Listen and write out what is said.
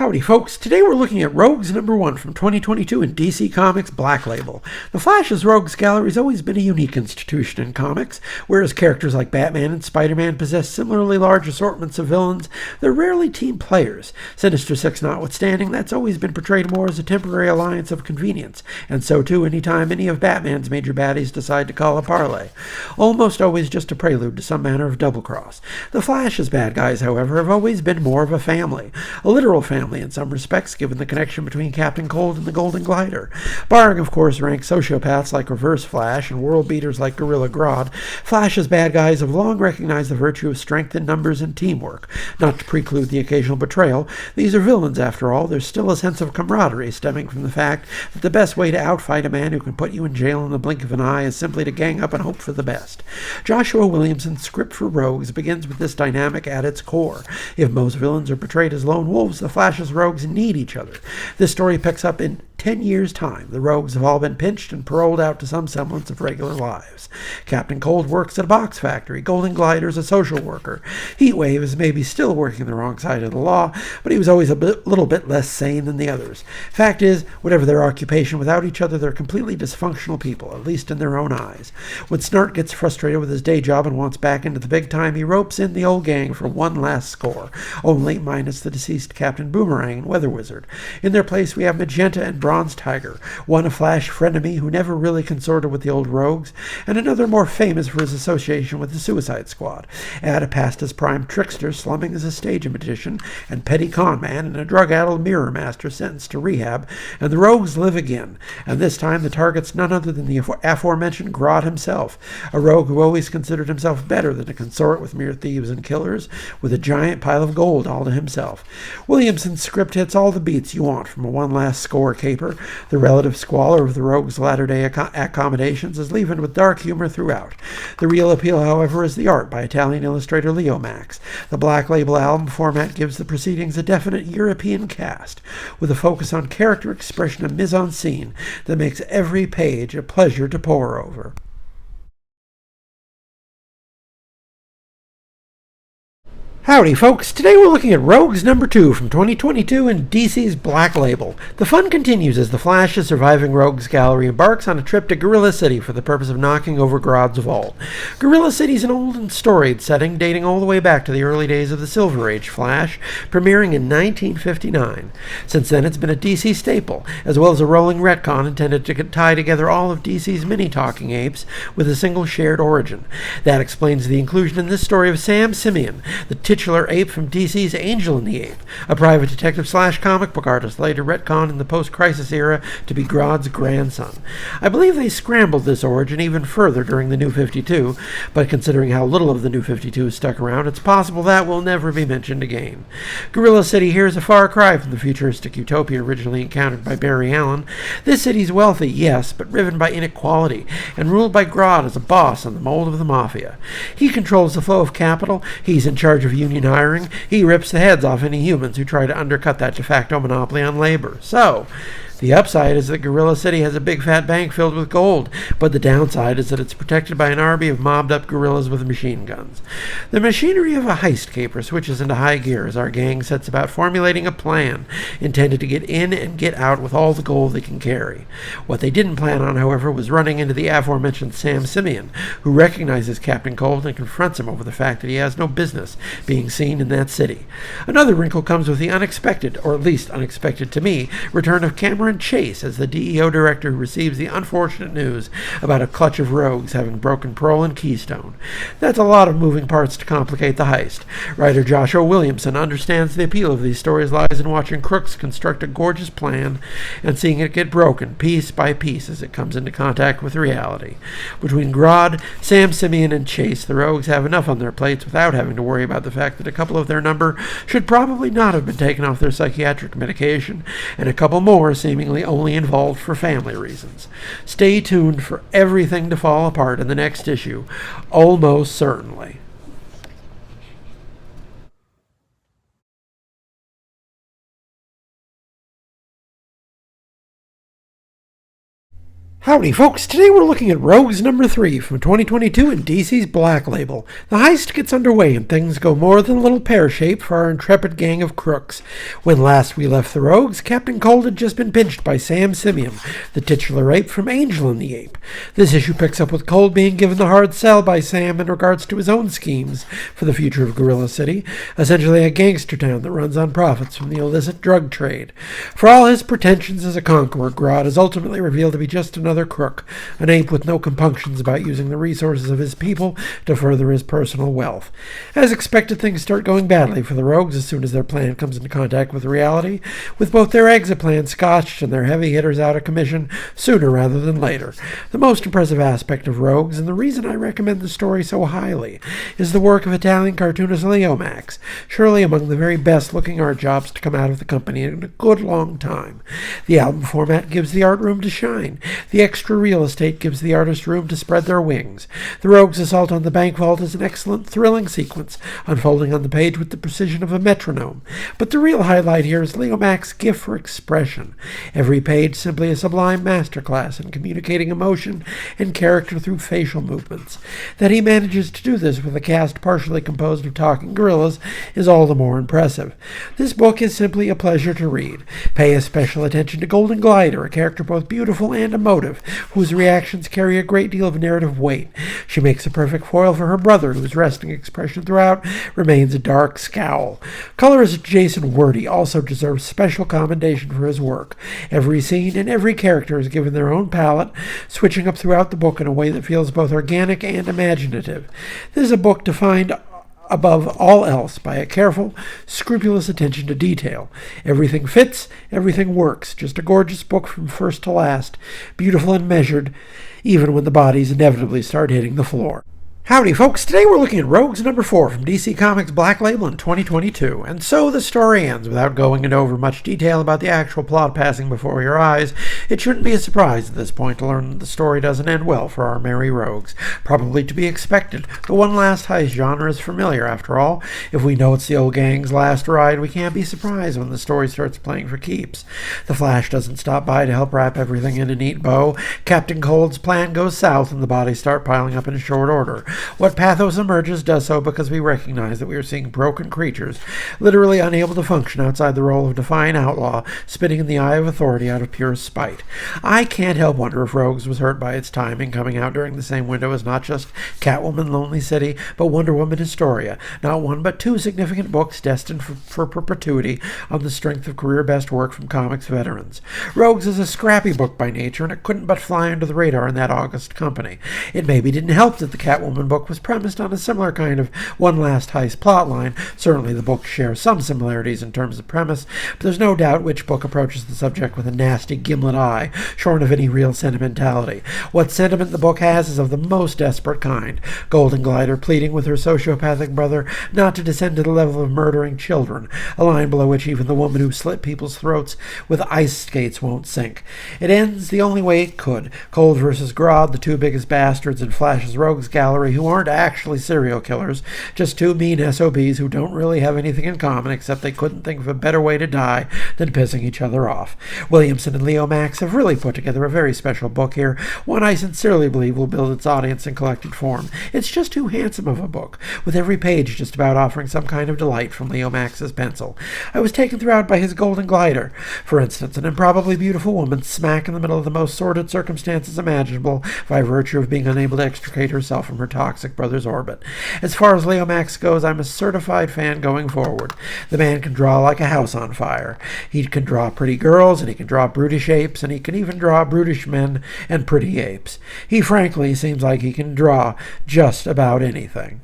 Howdy folks, today we're looking at Rogues #1 from 2022 in DC Comics Black Label. The Flash's Rogues Gallery has always been a unique institution in comics. Whereas characters like Batman and Spider-Man possess similarly large assortments of villains, they're rarely team players. Sinister Six notwithstanding, that's always been portrayed more as a temporary alliance of convenience, and so too anytime any of Batman's major baddies decide to call a parley. Almost always just a prelude to some manner of double-cross. The Flash's bad guys, however, have always been more of a family, a literal family in some respects, given the connection between Captain Cold and the Golden Glider. Barring, of course, rank sociopaths like Reverse Flash and world beaters like Gorilla Grodd, Flash's bad guys have long recognized the virtue of strength in numbers and teamwork. Not to preclude the occasional betrayal, these are villains after all. There's still a sense of camaraderie stemming from the fact that the best way to outfight a man who can put you in jail in the blink of an eye is simply to gang up and hope for the best. Joshua Williamson's script for Rogues begins with this dynamic at its core. If most villains are portrayed as lone wolves, the Flash's rogues need each other. This story picks up in 10 years' time. The rogues have all been pinched and paroled out to some semblance of regular lives. Captain Cold works at a box factory. Golden Glider's a social worker. Heatwave is maybe still working the wrong side of the law, but he was always a little bit less sane than the others. Fact is, whatever their occupation, without each other they're completely dysfunctional people, at least in their own eyes. When Snart gets frustrated with his day job and wants back into the big time, he ropes in the old gang for one last score, only minus the deceased Captain Boomerang and Weather Wizard. In their place we have Magenta and Bronze Tiger, one a Flash frenemy who never really consorted with the old rogues, and another more famous for his association with the Suicide Squad. Add a past his prime trickster slumming as a stage magician and petty con man and a drug-addled mirror master sentenced to rehab, and the rogues live again, and this time the target's none other than the aforementioned Grodd himself, a rogue who always considered himself better than to consort with mere thieves and killers, with a giant pile of gold all to himself. Williamson's script hits all the beats you want from a one last score caper. The relative squalor of the rogues' latter-day accommodations is leavened with dark humor throughout. The real appeal, however, is the art by Italian illustrator Leomacs. The Black Label album format gives the proceedings a definite European cast, with a focus on character expression and mise-en-scene that makes every page a pleasure to pore over. Howdy folks, today we're looking at Rogues #2 from 2022 in DC's Black Label. The fun continues as the Flash's surviving Rogues Gallery embarks on a trip to Gorilla City for the purpose of knocking over Grodd's vault. Gorilla City's an old and storied setting dating all the way back to the early days of the Silver Age Flash, premiering in 1959. Since then it's been a DC staple, as well as a rolling retcon intended to tie together all of DC's mini-talking apes with a single shared origin. That explains the inclusion in this story of Sam Simeon, the titular ape from DC's Angel and the Ape, a private detective / comic book artist later retconned in the post-crisis era to be Grodd's grandson. I believe they scrambled this origin even further during the New 52, but considering how little of the New 52 is stuck around, it's possible that will never be mentioned again. Gorilla City here is a far cry from the futuristic utopia originally encountered by Barry Allen. This city's wealthy, yes, but riven by inequality, and ruled by Grodd as a boss in the mold of the Mafia. He controls the flow of capital, he's in charge of union hiring, he rips the heads off any humans who try to undercut that de facto monopoly on labor. So, the upside is that Gorilla City has a big fat bank filled with gold, but the downside is that it's protected by an army of mobbed-up gorillas with machine guns. The machinery of a heist caper switches into high gear as our gang sets about formulating a plan intended to get in and get out with all the gold they can carry. What they didn't plan on, however, was running into the aforementioned Sam Simeon, who recognizes Captain Cold and confronts him over the fact that he has no business being seen in that city. Another wrinkle comes with the unexpected, or at least unexpected to me, return of Cameron Chase as the DEO director who receives the unfortunate news about a clutch of rogues having broken parole in Keystone. That's a lot of moving parts to complicate the heist. Writer Joshua Williamson understands the appeal of these stories lies in watching crooks construct a gorgeous plan and seeing it get broken piece by piece as it comes into contact with reality. Between Grodd, Sam Simeon, and Chase, the rogues have enough on their plates without having to worry about the fact that a couple of their number should probably not have been taken off their psychiatric medication, and a couple more seemingly only involved for family reasons. Stay tuned for everything to fall apart in the next issue, almost certainly. Howdy folks, today we're looking at Rogues number 3 from 2022 in DC's Black Label. The heist gets underway and things go more than a little pear-shaped for our intrepid gang of crooks. When last we left the Rogues, Captain Cold had just been pinched by Sam Simeon, the titular ape from Angel and the Ape. This issue picks up with Cold being given the hard sell by Sam in regards to his own schemes for the future of Gorilla City, essentially a gangster town that runs on profits from the illicit drug trade. For all his pretensions as a conqueror, Grodd is ultimately revealed to be just another crook, an ape with no compunctions about using the resources of his people to further his personal wealth. As expected, things start going badly for the Rogues as soon as their plan comes into contact with reality, with both their exit plan scotched and their heavy hitters out of commission sooner rather than later. The most impressive aspect of Rogues, and the reason I recommend the story so highly, is the work of Italian cartoonist Leomacs, surely among the very best-looking art jobs to come out of the company in a good long time. The album format gives the art room to shine. The extra real estate gives the artist room to spread their wings. The Rogues' assault on the bank vault is an excellent, thrilling sequence, unfolding on the page with the precision of a metronome. But the real highlight here is Leomacs' gift for expression. Every page simply a sublime masterclass in communicating emotion and character through facial movements. That he manages to do this with a cast partially composed of talking gorillas is all the more impressive. This book is simply a pleasure to read. Pay especial attention to Golden Glider, a character both beautiful and emotive, whose reactions carry a great deal of narrative weight. She makes a perfect foil for her brother, whose resting expression throughout remains a dark scowl. Colorist Jason Wordie also deserves special commendation for his work. Every scene and every character is given their own palette, switching up throughout the book in a way that feels both organic and imaginative. This is a book defined above all else by a careful, scrupulous attention to detail. Everything fits, everything works. Just a gorgeous book from first to last, beautiful and measured, even when the bodies inevitably start hitting the floor. Howdy folks, today we're looking at Rogues number 4 from DC Comics Black Label in 2022, and so the story ends. Without going into over much detail about the actual plot passing before your eyes, it shouldn't be a surprise at this point to learn that the story doesn't end well for our merry Rogues. Probably to be expected. The one last heist genre is familiar after all. If we know it's the old gang's last ride, we can't be surprised when the story starts playing for keeps. The Flash doesn't stop by to help wrap everything in a neat bow. Captain Cold's plan goes south and the bodies start piling up in short order. What pathos emerges does so because we recognize that we are seeing broken creatures, literally unable to function outside the role of defiant outlaw, spitting in the eye of authority out of pure spite. I can't help wonder if Rogues was hurt by its timing, coming out during the same window as not just Catwoman Lonely City, but Wonder Woman Historia, not one but two significant books destined for perpetuity on the strength of career best work from comics veterans. Rogues is a scrappy book by nature, and it couldn't but fly under the radar in that August company. It maybe didn't help that the Catwoman book was premised on a similar kind of one last heist plotline. Certainly the books share some similarities in terms of premise, but there's no doubt which book approaches the subject with a nasty gimlet eye, shorn of any real sentimentality. What sentiment the book has is of the most desperate kind. Golden Glider pleading with her sociopathic brother not to descend to the level of murdering children, a line below which even the woman who slit people's throats with ice skates won't sink. It ends the only way it could. Cold versus Grodd, the two biggest bastards in Flash's Rogues Gallery, who aren't actually serial killers, just two mean SOBs who don't really have anything in common except they couldn't think of a better way to die than pissing each other off. Williamson and Leomacs have really put together a very special book here, one I sincerely believe will build its audience in collected form. It's just too handsome of a book, with every page just about offering some kind of delight from Leomacs' pencil. I was taken throughout by his Golden Glider, for instance, an improbably beautiful woman smack in the middle of the most sordid circumstances imaginable by virtue of being unable to extricate herself from her toxic brother's orbit. As far as Leomacs goes, I'm a certified fan going forward. The man can draw like a house on fire. He can draw pretty girls, and he can draw brutish apes, and he can even draw brutish men and pretty apes. He frankly seems like he can draw just about anything.